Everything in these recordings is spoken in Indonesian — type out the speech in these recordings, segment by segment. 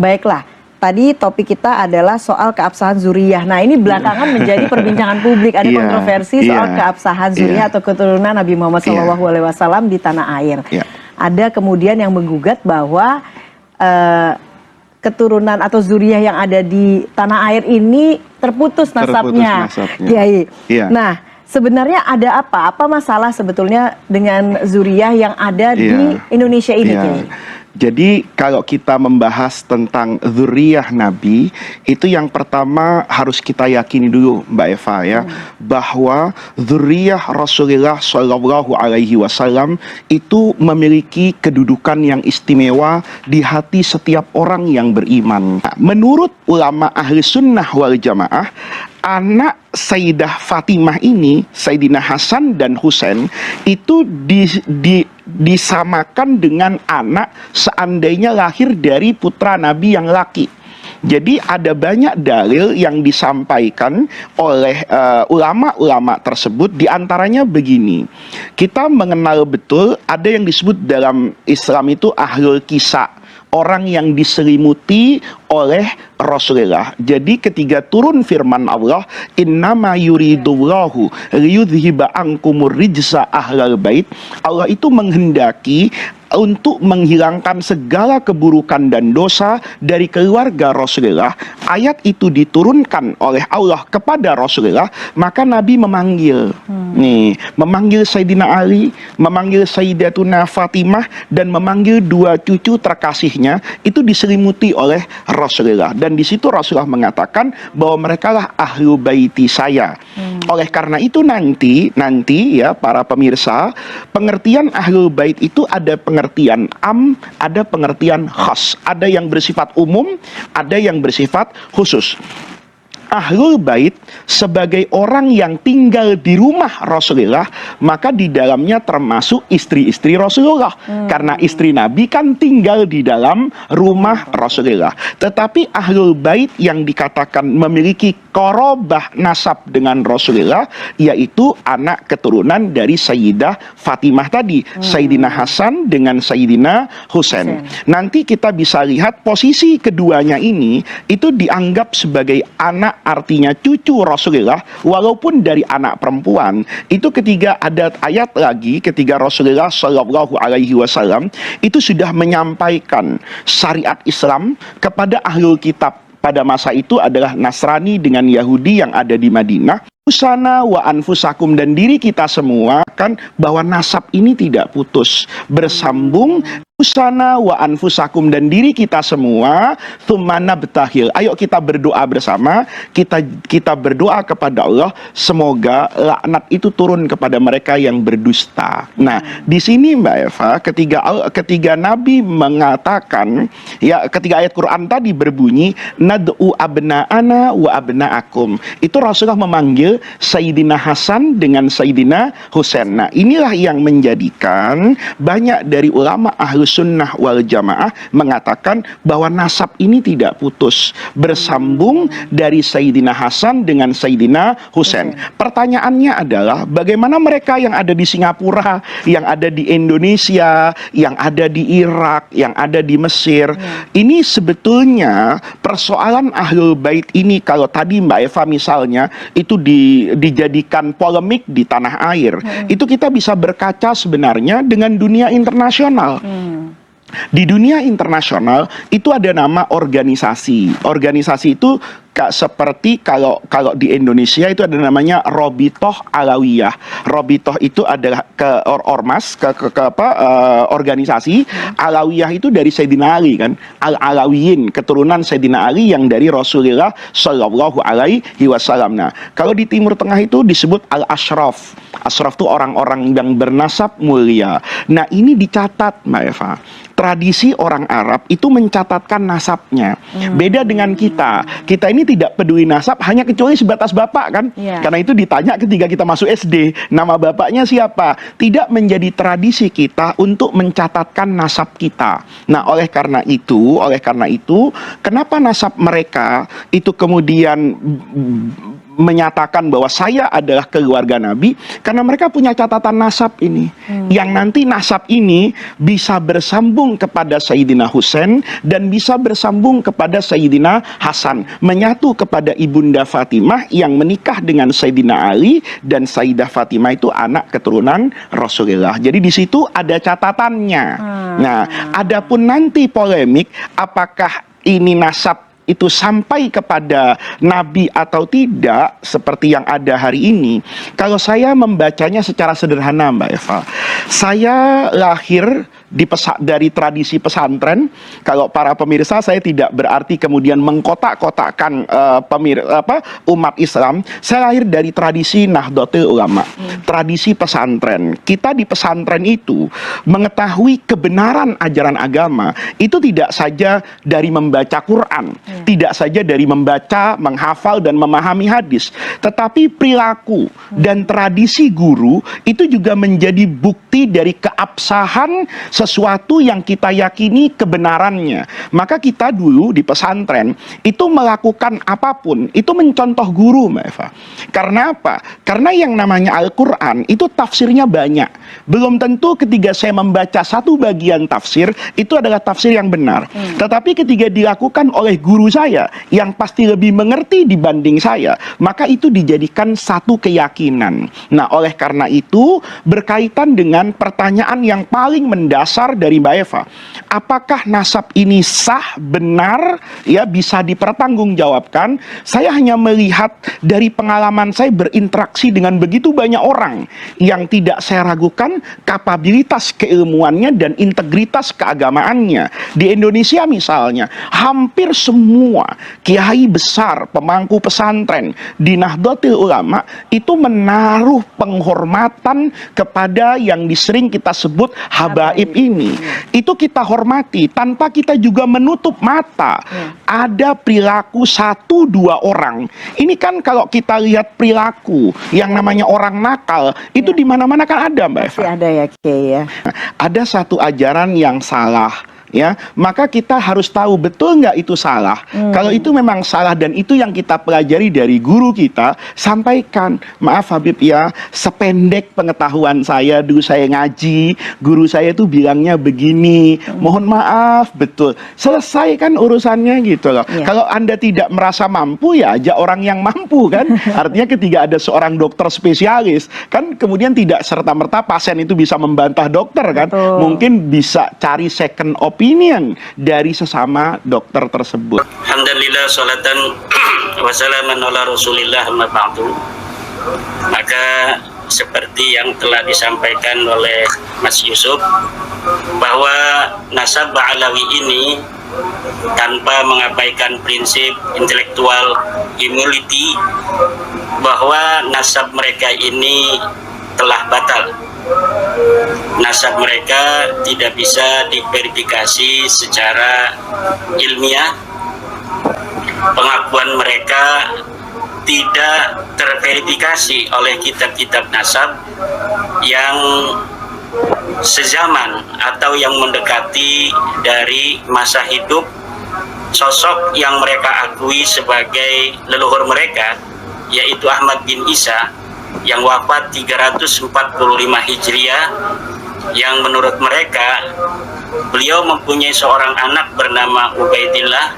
Baiklah, tadi topik kita adalah soal keabsahan zuriyah. Nah, ini belakangan menjadi perbincangan publik. Ada kontroversi soal keabsahan zuriyah atau keturunan Nabi Muhammad SAW di tanah air. Ada kemudian yang menggugat bahwa keturunan atau zuriyah yang ada di tanah air ini terputus nasabnya. Kiai. Nah, sebenarnya ada apa? Apa masalah sebetulnya dengan zuriyah yang ada di Indonesia ini, Kiai? Jadi kalau kita membahas tentang zuriyah Nabi, itu yang pertama harus kita yakini dulu Mbak Eva ya, bahwa zuriyah Rasulullah Shallallahu Alaihi Wasallam itu memiliki kedudukan yang istimewa di hati setiap orang yang beriman. Menurut ulama ahli sunnah wal jamaah, anak Sayyidah Fatimah ini, Sayyidina Hasan dan Husain, itu disamakan dengan anak seandainya lahir dari putra Nabi yang laki. Jadi ada banyak dalil yang disampaikan oleh ulama-ulama tersebut. Diantaranya begini, kita mengenal betul ada yang disebut dalam Islam itu ahlul kisah, orang yang diselimuti oleh Rasulullah. Jadi ketika turun firman Allah, innama yuridullahu liyudhiba ankumur rijsa ahlal bait, Allah itu menghendaki untuk menghilangkan segala keburukan dan dosa dari keluarga Rasulullah. Ayat itu diturunkan oleh Allah kepada Rasulullah, maka Nabi memanggil memanggil Sayyidina Ali, memanggil Sayyidatuna Fatimah, dan memanggil dua cucu terkasihnya, itu diselimuti oleh Rasulullah. Dan di situ Rasulullah mengatakan bahwa mereka lah ahlu baiti saya. Oleh karena itu nanti ya para pemirsa, pengertian ahlul bait itu ada pengertian am, ada pengertian khas, ada yang bersifat umum, ada yang bersifat khusus. Ahlul bait sebagai orang yang tinggal di rumah Rasulullah, maka di dalamnya termasuk istri-istri Rasulullah. Karena istri Nabi kan tinggal di dalam rumah Rasulullah. Tetapi ahlul bait yang dikatakan memiliki qorobah nasab dengan Rasulullah, yaitu anak keturunan dari Sayyidah Fatimah tadi, Sayyidina Hasan dengan Sayyidina Husain. Nanti kita bisa lihat posisi keduanya ini itu dianggap sebagai anak, artinya cucu Rasulullah, walaupun dari anak perempuan. Itu ketika ada ayat lagi, ketika Rasulullah Shallallahu Alaihi Wasallam itu sudah menyampaikan syariat Islam kepada ahlul kitab. Pada masa itu adalah Nasrani dengan Yahudi yang ada di Madinah. Usana wa anfusakum, dan diri kita semua kan bahwa nasab ini tidak putus, bersambung. Usana wa anfusakum, dan diri kita semua, tsumma betahil. Ayo kita berdoa bersama, kita berdoa kepada Allah semoga laknat itu turun kepada mereka yang berdusta. Nah, di sini Mbak Eva, ketika Nabi mengatakan, ya ketika ayat Quran tadi berbunyi nad'u abna'ana wa abna'akum, itu Rasulullah memanggil Sayyidina Hasan dengan Sayyidina Husain. Nah, inilah yang menjadikan banyak dari ulama ahlus sunnah wal jamaah mengatakan bahwa nasab ini tidak putus, bersambung dari Sayyidina Hasan dengan Sayyidina Husain. Pertanyaannya adalah bagaimana mereka yang ada di Singapura, yang ada di Indonesia, yang ada di Irak, yang ada di Mesir. Ini sebetulnya persoalan ahlul bait ini, kalau tadi Mbak Eva misalnya itu dijadikan polemik di tanah air, itu kita bisa berkaca sebenarnya dengan dunia internasional. Di dunia internasional itu ada nama organisasi. Organisasi itu seperti kalau di Indonesia itu ada namanya Robitoh Alawiyah. Robitoh itu adalah ormas, organisasi. Alawiyah itu dari Sayyidina Ali kan, Al-Alawiyin, keturunan Sayyidina Ali yang dari Rasulullah Shallallahu Alaihi Wasallam. Nah, kalau di Timur Tengah itu disebut Al-Ashraf. Ashraf itu orang-orang yang bernasab mulia. Nah, ini dicatat Mbak Eva. Tradisi orang Arab itu mencatatkan nasabnya. Beda dengan kita. Kita ini tidak peduli nasab hanya kecuali sebatas bapak kan. Karena itu ditanya ketika kita masuk SD, nama bapaknya siapa? Tidak menjadi tradisi kita untuk mencatatkan nasab kita. Nah, oleh karena itu, kenapa nasab mereka itu kemudian menyatakan bahwa saya adalah keluarga Nabi karena mereka punya catatan nasab ini. Yang nanti nasab ini bisa bersambung kepada Sayyidina Husain dan bisa bersambung kepada Sayyidina Hasan, menyatu kepada Ibunda Fatimah yang menikah dengan Sayyidina Ali, dan Sayyidah Fatimah itu anak keturunan Rasulullah. Jadi di situ ada catatannya. Nah, adapun nanti polemik apakah ini nasab itu sampai kepada Nabi atau tidak seperti yang ada hari ini, kalau saya membacanya secara sederhana Mbak Eva, saya lahir dari tradisi pesantren. Kalau para pemirsa, saya tidak berarti kemudian mengkotak-kotakkan umat Islam. Saya lahir dari tradisi Nahdlatul Ulama, tradisi pesantren. Kita di pesantren itu mengetahui kebenaran ajaran agama itu tidak saja dari membaca Quran, tidak saja dari membaca, menghafal dan memahami hadis, tetapi perilaku dan tradisi guru itu juga menjadi bukti dari keabsahan sesuatu yang kita yakini kebenarannya. Maka kita dulu di pesantren itu melakukan apapun itu mencontoh guru, Mbak Eva. Karena apa? Karena yang namanya Al-Quran itu tafsirnya banyak. Belum tentu ketika saya membaca satu bagian tafsir itu adalah tafsir yang benar. Tetapi ketika dilakukan oleh guru saya yang pasti lebih mengerti dibanding saya, maka itu dijadikan satu keyakinan. Nah, oleh karena itu berkaitan dengan pertanyaan yang paling mendasar dari Mbak Eva, apakah nasab ini sah, benar, ya bisa dipertanggungjawabkan? Saya hanya melihat dari pengalaman saya berinteraksi dengan begitu banyak orang yang tidak saya ragukan kapabilitas keilmuannya dan integritas keagamaannya. Di Indonesia misalnya, hampir semua kiai besar, pemangku pesantren di Nahdlatul Ulama itu menaruh penghormatan kepada yang disering kita sebut habaib ini. Itu kita hormati tanpa kita juga menutup mata. Ada perilaku satu dua orang. Ini kan kalau kita lihat perilaku yang namanya orang nakal itu di mana-mana kan ada, Mbak Eva. Ada ya, Kiai ya. Ada satu ajaran yang salah, ya, maka kita harus tahu betul nggak itu salah. Kalau itu memang salah dan itu yang kita pelajari dari guru kita, sampaikan. Maaf Habib ya, sependek pengetahuan saya dulu saya ngaji, guru saya itu bilangnya begini. Mohon maaf, betul. Selesaikan urusannya gitu loh. Kalau Anda tidak merasa mampu, ya ajak orang yang mampu kan. Artinya ketika ada seorang dokter spesialis, kan kemudian tidak serta-merta pasien itu bisa membantah dokter kan. Betul. Mungkin bisa cari second opinion dari sesama dokter tersebut. Alhamdulillah, salatan wassalaman ala rasulillah amma ba'du. Maka seperti yang telah disampaikan oleh Mas Yusuf, bahwa nasab Ba'alawi ini tanpa mengabaikan prinsip intelektual humility, bahwa nasab mereka ini telah batal. Nasab mereka tidak bisa diverifikasi secara ilmiah. Pengakuan mereka tidak terverifikasi oleh kitab-kitab nasab yang sezaman atau yang mendekati dari masa hidup sosok yang mereka akui sebagai leluhur mereka, yaitu Ahmad bin Isa yang wafat 345 Hijriah, yang menurut mereka beliau mempunyai seorang anak bernama Ubaidillah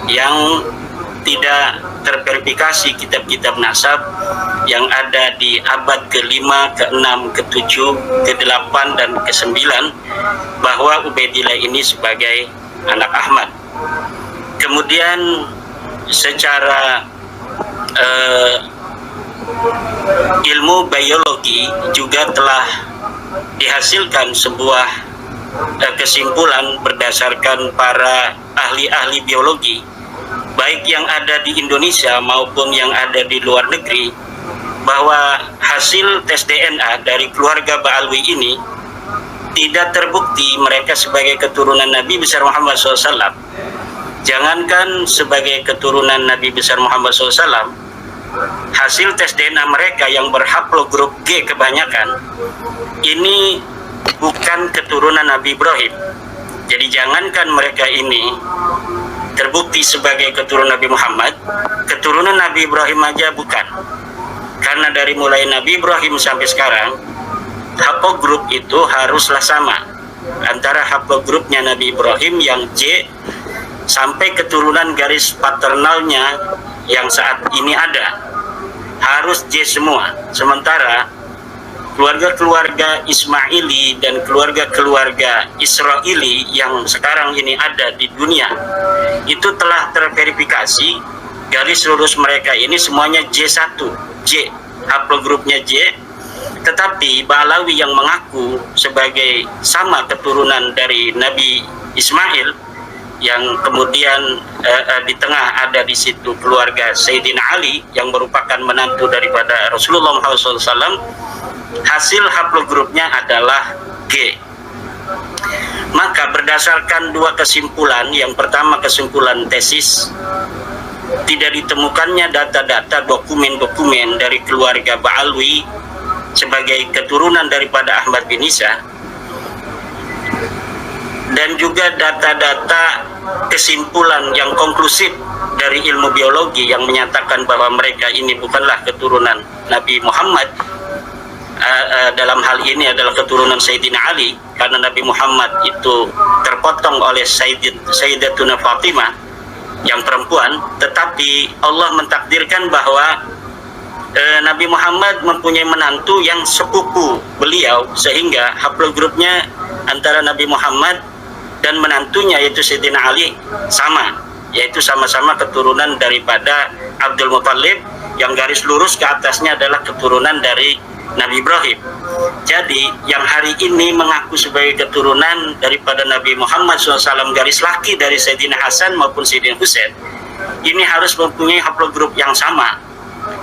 yang tidak terverifikasi kitab-kitab nasab yang ada di abad ke-5, ke-6, ke-7, ke-8 dan ke-9, bahwa Ubaidillah ini sebagai anak Ahmad. Kemudian secara ilmu biologi juga telah dihasilkan sebuah kesimpulan berdasarkan para ahli-ahli biologi, baik yang ada di Indonesia maupun yang ada di luar negeri, bahwa hasil tes DNA dari keluarga Ba'alwi ini tidak terbukti mereka sebagai keturunan Nabi besar Muhammad SAW. Jangankan sebagai keturunan Nabi besar Muhammad SAW, hasil tes DNA mereka yang berhaplogrup G kebanyakan ini bukan keturunan Nabi Ibrahim. Jadi jangankan mereka ini terbukti sebagai keturunan Nabi Muhammad, keturunan Nabi Ibrahim aja bukan. Karena dari mulai Nabi Ibrahim sampai sekarang, haplogrup itu haruslah sama antara haplogrupnya Nabi Ibrahim yang J sampai keturunan garis paternalnya yang saat ini ada, harus J semua. Sementara keluarga-keluarga Ismaili dan keluarga-keluarga Israili yang sekarang ini ada di dunia itu telah terverifikasi garis lurus mereka ini semuanya J1, J, haplogrupnya J. Tetapi Ba'alawi yang mengaku sebagai sama keturunan dari Nabi Ismail, yang kemudian di tengah ada di situ keluarga Sayyidina Ali yang merupakan menantu daripada Rasulullah Muhammad SAW, hasil haplogrupnya adalah G. Maka berdasarkan dua kesimpulan, yang pertama kesimpulan tesis, tidak ditemukannya data-data dokumen-dokumen dari keluarga Ba'alawi sebagai keturunan daripada Ahmad bin Isa, dan juga data-data kesimpulan yang konklusif dari ilmu biologi yang menyatakan bahwa mereka ini bukanlah keturunan Nabi Muhammad. Dalam hal ini adalah keturunan Sayyidina Ali, karena Nabi Muhammad itu terpotong oleh Sayyidatuna Fatimah yang perempuan, tetapi Allah mentakdirkan bahwa Nabi Muhammad mempunyai menantu yang sepupu beliau, sehingga haplogrupnya antara Nabi Muhammad dan menantunya yaitu Sayyidina Ali sama, yaitu sama-sama keturunan daripada Abdul Muthalib, yang garis lurus ke atasnya adalah keturunan dari Nabi Ibrahim. Jadi yang hari ini mengaku sebagai keturunan daripada Nabi Muhammad SAW garis laki dari Sayyidina Hasan maupun Sayyidina Husain, ini harus mempunyai haplogrup yang sama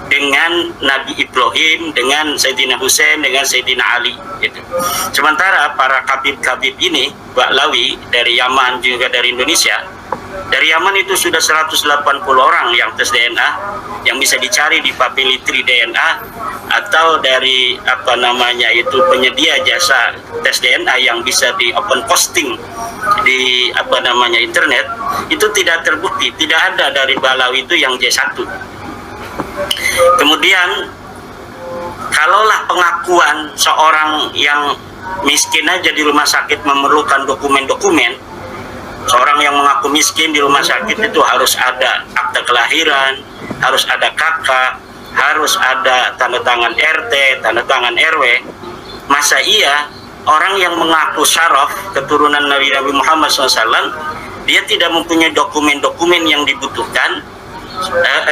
dengan Nabi Ibrahim, dengan Sayyidina Husain, dengan Sayyidina Ali gitu. Sementara para kabib-kabib ini, Ba'alawi dari Yaman juga dari Indonesia, dari Yaman itu sudah 180 orang yang tes DNA, yang bisa dicari di Papilitri DNA, atau dari penyedia jasa tes DNA yang bisa di open posting di internet, itu tidak terbukti, tidak ada dari Ba'alawi itu yang J1. Kemudian kalaulah pengakuan seorang yang miskin aja di rumah sakit memerlukan dokumen-dokumen, seorang yang mengaku miskin di rumah sakit itu harus ada akta kelahiran, harus ada KK, harus ada tanda tangan RT, tanda tangan RW. Masa iya orang yang mengaku syaraf keturunan Nabi Muhammad SAW, dia tidak mempunyai dokumen-dokumen yang dibutuhkan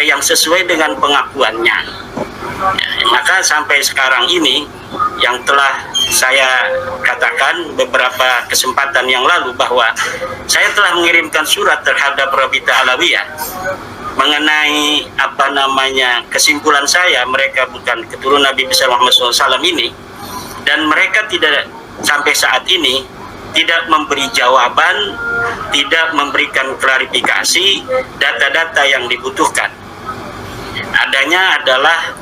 yang sesuai dengan pengakuannya. Maka sampai sekarang ini, yang telah saya katakan beberapa kesempatan yang lalu, bahwa saya telah mengirimkan surat terhadap Rabita Alawiyah mengenai kesimpulan saya mereka bukan keturunan Nabi besar Muhammad SAW ini, dan mereka tidak sampai saat ini tidak memberi jawaban, tidak memberikan klarifikasi data-data yang dibutuhkan. Adanya adalah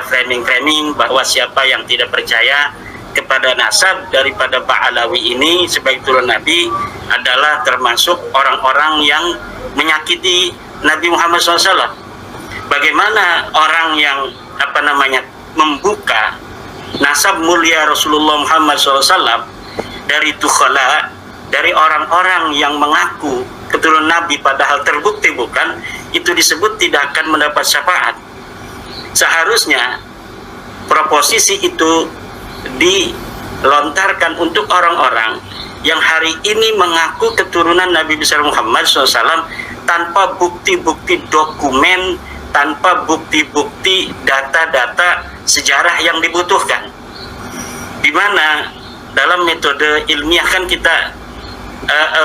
framing-framing bahwa siapa yang tidak percaya kepada nasab daripada Ba'alawi ini sebagai turun Nabi adalah termasuk orang-orang yang menyakiti Nabi Muhammad SAW. Bagaimana orang yang membuka nasab mulia Rasulullah Muhammad SAW dari tukhala, dari orang-orang yang mengaku keturunan Nabi padahal terbukti bukan, itu disebut tidak akan mendapat syafaat. Seharusnya proposisi itu dilontarkan untuk orang-orang yang hari ini mengaku keturunan Nabi besar Muhammad SAW tanpa bukti-bukti dokumen, tanpa bukti-bukti data-data sejarah yang dibutuhkan. Di mana dalam metode ilmiah kan kita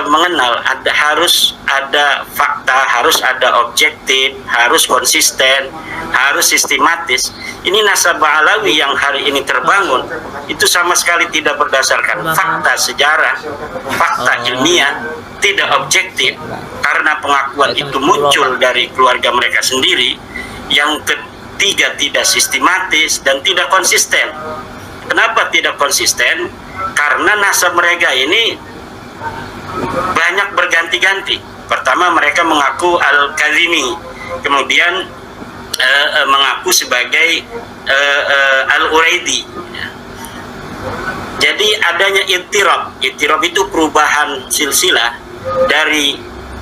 mengenal harus ada fakta, harus ada objektif, harus konsisten, harus sistematis. Ini nasab Ba'alawi yang hari ini terbangun itu sama sekali tidak berdasarkan fakta sejarah, fakta ilmiah, tidak objektif, karena pengakuan itu muncul dari keluarga mereka sendiri. Yang ketiga, tidak sistematis dan tidak konsisten. Kenapa tidak konsisten? Karena nasab mereka ini banyak berganti-ganti. Pertama, mereka mengaku Al-Kazimi, kemudian mengaku sebagai Al-Uraidi. Jadi adanya ittirab itu perubahan silsilah dari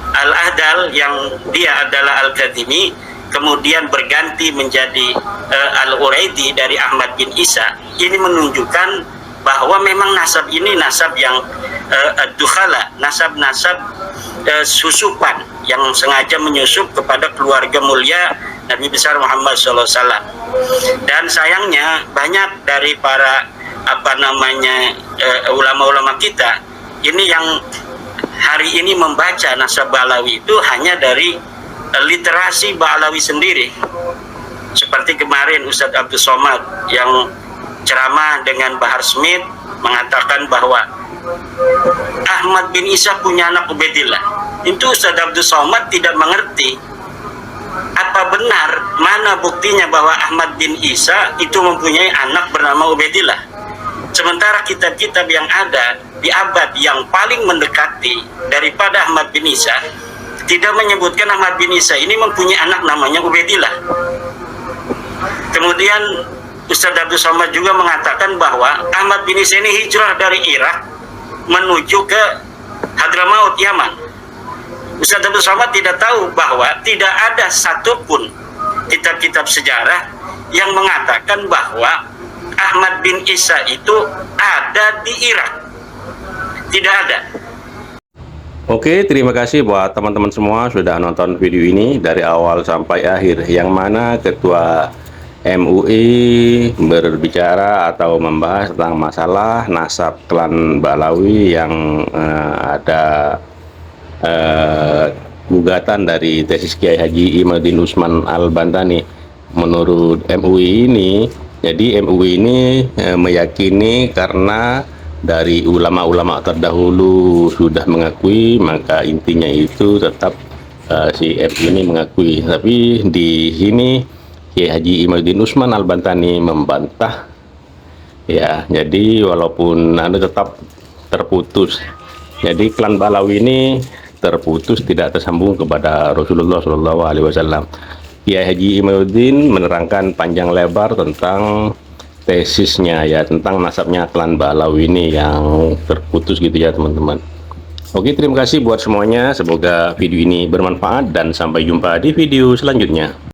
Al-Ahdal yang dia adalah Al-Kazimi, kemudian berganti menjadi Al-Uraidi dari Ahmad bin Isa. Ini menunjukkan bahwa memang nasab ini nasab yang dukhala, nasab-nasab susupan yang sengaja menyusup kepada keluarga mulia Nabi besar Muhammad SAW. Dan sayangnya banyak dari para ulama-ulama kita ini yang hari ini membaca nasab Ba'alawi itu hanya dari literasi Ba'alawi sendiri. Seperti kemarin Ustadz Abdul Somad yang ceramah dengan Bahar Smith mengatakan bahwa Ahmad bin Isa punya anak Ubaidillah. Itu Ustadz Abdul Somad tidak mengerti apa benar, mana buktinya bahwa Ahmad bin Isa itu mempunyai anak bernama Ubaidillah. Sementara kitab-kitab yang ada di abad yang paling mendekati daripada Ahmad bin Isa tidak menyebutkan Ahmad bin Isa ini mempunyai anak namanya Ubaidillah. Kemudian Ustadz Abdul Somad juga mengatakan bahwa Ahmad bin Isa ini hijrah dari Irak menuju ke Hadramaut, Yaman. Ustadz Abdul Somad tidak tahu bahwa tidak ada satupun kitab-kitab sejarah yang mengatakan bahwa Ahmad bin Isa itu ada di Irak. Tidak ada. Oke, terima kasih buat teman-teman semua sudah nonton video ini dari awal sampai akhir, yang mana Ketua MUI berbicara atau membahas tentang masalah nasab klan Ba'alawi yang ada gugatan dari tesis Kiai Haji Imaduddin Usman Al-Bantani. Menurut MUI ini, jadi MUI ini meyakini karena dari ulama-ulama terdahulu sudah mengakui, maka intinya itu tetap si MUI ini mengakui. Tapi di sini Kiai Haji Imaduddin Usman Al-Bantani membantah, ya. Jadi walaupun Anda tetap terputus, jadi klan Ba'alawi ini terputus, tidak tersambung kepada Rasulullah SAW. Kiai Haji Imaduddin menerangkan panjang lebar tentang tesisnya, ya, tentang nasabnya klan Ba'alawi ini yang terputus gitu ya teman-teman. Oke, terima kasih buat semuanya, semoga video ini bermanfaat dan sampai jumpa di video selanjutnya.